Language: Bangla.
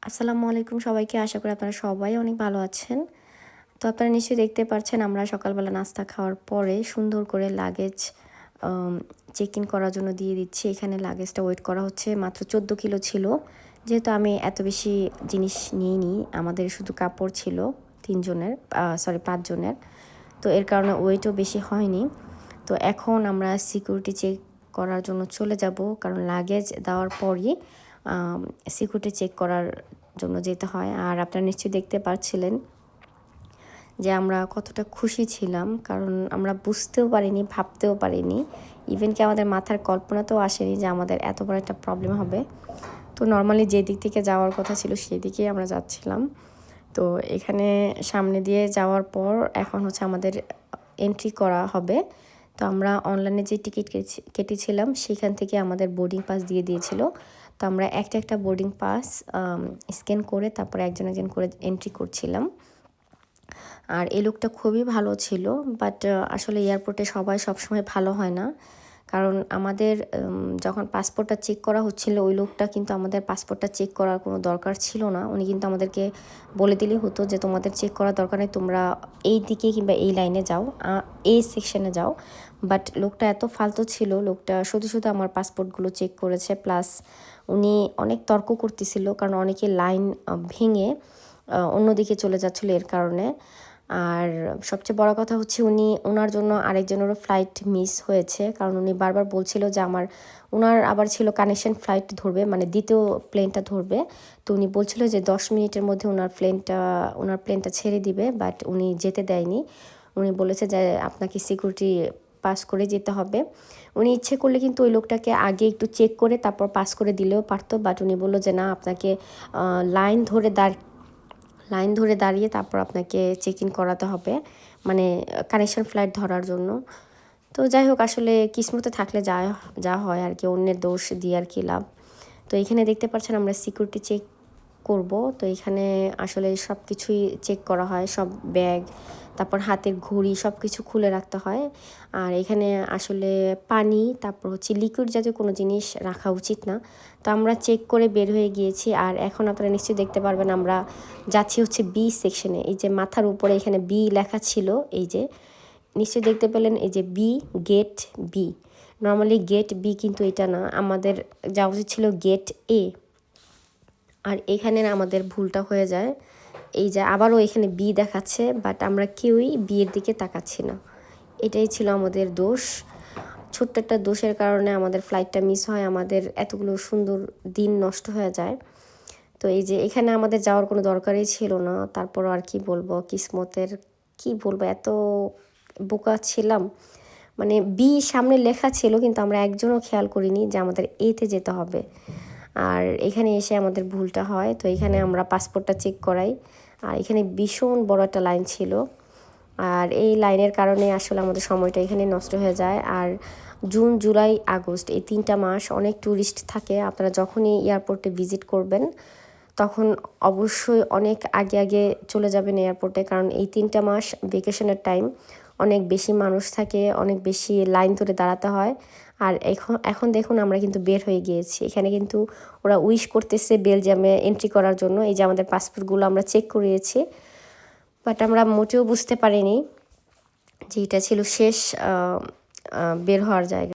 আসসালামু আলাইকুম সবাইকে। আশা করি আপনারা সবাই অনেক ভালো আছেন। তো আপনারা নিশ্চয়ই দেখতে পাচ্ছেন আমরা সকালবেলা নাস্তা খাওয়ার পরে সুন্দর করে লাগেজ চেক ইন করার জন্য দিয়ে দিচ্ছি। এখানে লাগেজটা ওয়েট করা হচ্ছে, মাত্র 14 কিলো ছিল। যেহেতু আমি এত বেশি জিনিস নিইনি, আমাদের শুধু কাপড় ছিল 3 জনের, 5 জনের। তো এর কারণে ওয়েটও বেশি হয়নি। তো এখন আমরা সিকিউরিটি চেক করার জন্য চলে যাব, কারণ লাগেজ দেওয়ার পরই সিকিউরিটি চেক করার জন্য যেতে হয়। আর আপনারা নিশ্চয়ই দেখতে পাচ্ছিলেন যে আমরা কতটা খুশি ছিলাম, কারণ আমরা বুঝতেও পারিনি, ভাবতেও পারিনি, ইভেন কি আমাদের মাথার কল্পনাতেও আসেনি যে আমাদের এত বড় একটা প্রবলেম হবে। তো নর্মালি যে দিক থেকে যাওয়ার কথা ছিল সেই দিকেই আমরা যাচ্ছিলাম। তো এখানে সামনে দিয়ে যাওয়ার পর এখন হচ্ছে আমাদের এন্ট্রি করা হবে। তো আমরা অনলাইনে যে টিকিট কেটেছিলাম সেখান থেকে আমাদের বোর্ডিং পাস দিয়ে দিয়েছিল। তো আমরা একটা একটা বোর্ডিং পাস স্ক্যান করে তারপরে একজন একজন করে এন্ট্রি করছিলাম। আর এই লোকটা খুবই ভালো ছিল, বাট আসলে এয়ারপোর্টে সবাই সবসময় ভালো হয় না। কারণ আমাদের যখন পাসপোর্টটা চেক করা হচ্ছিল, ওই লোকটা কিন্তু আমাদের পাসপোর্টটা চেক করার কোনো দরকার ছিল না। উনি কিন্তু আমাদেরকে বলে দিলেই হতো যে তোমাদের চেক করার দরকার নেই, তোমরা এই দিকে কিংবা এই লাইনে যাও, এই সেকশনে যাও। বাট লোকটা এত ফালতু ছিল, লোকটা শুধু শুধু আমার পাসপোর্টগুলো চেক করেছে, প্লাস উনি অনেক তর্ক করতেছিল, কারণ অনেকে লাইন ভেঙে অন্যদিকে চলে যাচ্ছিলো এর কারণে। আর সবচেয়ে বড় কথা হচ্ছে ওনার জন্য আরেকজনেরও ফ্লাইট মিস হয়েছে, কারণ উনি বারবার বলছিল যে ওনার আবার ছিল কানেকশন ফ্লাইট ধরবে, মানে দ্বিতীয় প্লেনটা ধরবে। তো উনি বলছিল যে 10 মিনিটের মধ্যে ওনার প্লেনটা ছেড়ে দিবে, বাট উনি যেতে দেয়নি। উনি বলেছে যে আপনাকে সিকিউরিটি পাস করে যেতে হবে। উনি ইচ্ছে করলে কিন্তু ওই লোকটাকে আগে একটু চেক করে তারপর পাস করে দিলেও পারতো, বাট উনি বললো যে না, আপনাকে লাইন ধরে দাঁড়িয়ে তারপর আপনাকে চেক ইন করাতে হবে, মানে কানেকশন ফ্লাইট ধরার জন্য। তো যাই হোক, আসলে কিসমতে থাকলে যা হয় আর কি, অন্যের দোষ দিয়ে আর কি লাভ। তো এখানে দেখতে পাচ্ছেন আমরা সিকিউরিটি চেক করব। তো এখানে আসলে সব কিছুই চেক করা হয়, সব ব্যাগ, তারপর হাতের ঘড়ি সব কিছু খুলে রাখতে হয়। আর এখানে আসলে পানি, তারপর হচ্ছে লিকুইড জাতীয় কোনো জিনিস রাখা উচিত না। তো আমরা চেক করে বের হয়ে গিয়েছি। আর এখন আপনারা নিশ্চয়ই দেখতে পারবেন আমরা যাচ্ছি হচ্ছে বি সেকশনে। এই যে মাথার উপরে এখানে বি লেখা ছিল, এই যে নিশ্চয়ই দেখতে পেলেন, এই যে B, gate B. Normally gate B কিন্তু এটা না, আমাদের যাওয়া উচিত ছিল গেট এ। আর এখানে আমাদের ভুলটা হয়ে যায়, এই যে আবারও এখানে বি দেখাচ্ছে, বাট আমরা কেউই বিয়ের দিকে তাকাচ্ছি না। এটাই ছিল আমাদের দোষ। ছোট্ট একটা দোষের কারণে আমাদের ফ্লাইটটা মিস হয়, আমাদের এতগুলো সুন্দর দিন নষ্ট হয়ে যায়। তো এই যে এখানে আমাদের যাওয়ার কোনো দরকারই ছিল না, তারপরও আর কি বলবো, কিসমতের কি বলবো, এত বোকা ছিলাম। মানে বি সামনে লেখা ছিল, কিন্তু আমরা একজনও খেয়াল করিনি যে আমাদের এতে যেতে হবে। আর এখানে এসে আমাদের ভুলটা হয়। তো এখানে আমরা পাসপোর্টটা চেক করাই, আর এখানে ভীষণ বড় একটা লাইন ছিল। আর এই লাইনের কারণে আসলে আমাদের সময়টা এখানে নষ্ট হয়ে যায়। আর জুন, জুলাই, আগস্ট এই 3টা মাস অনেক ট্যুরিস্ট থাকে। আপনারা যখনই এয়ারপোর্টে ভিজিট করবেন তখন অবশ্যই অনেক আগে আগে চলে যাবেন এয়ারপোর্টে, কারণ এই 3টা মাস ভেকেশনের টাইম, অনেক বেশি মানুষ থাকে, অনেক বেশি লাইন ধরে দাঁড়াতে হয়। আর এখন দেখুন আমরা কিন্তু বের হয়ে গিয়েছি। এখানে কিন্তু ওরা উইশ করতেছে বেলজিয়ামে এন্ট্রি করার জন্য। এই যে আমাদের পাসপোর্টগুলো আমরা চেক করিয়েছি, বাট আমরা মোটেও বুঝতে পারিনি যে এটা ছিল শেষ বের হওয়ার জায়গা।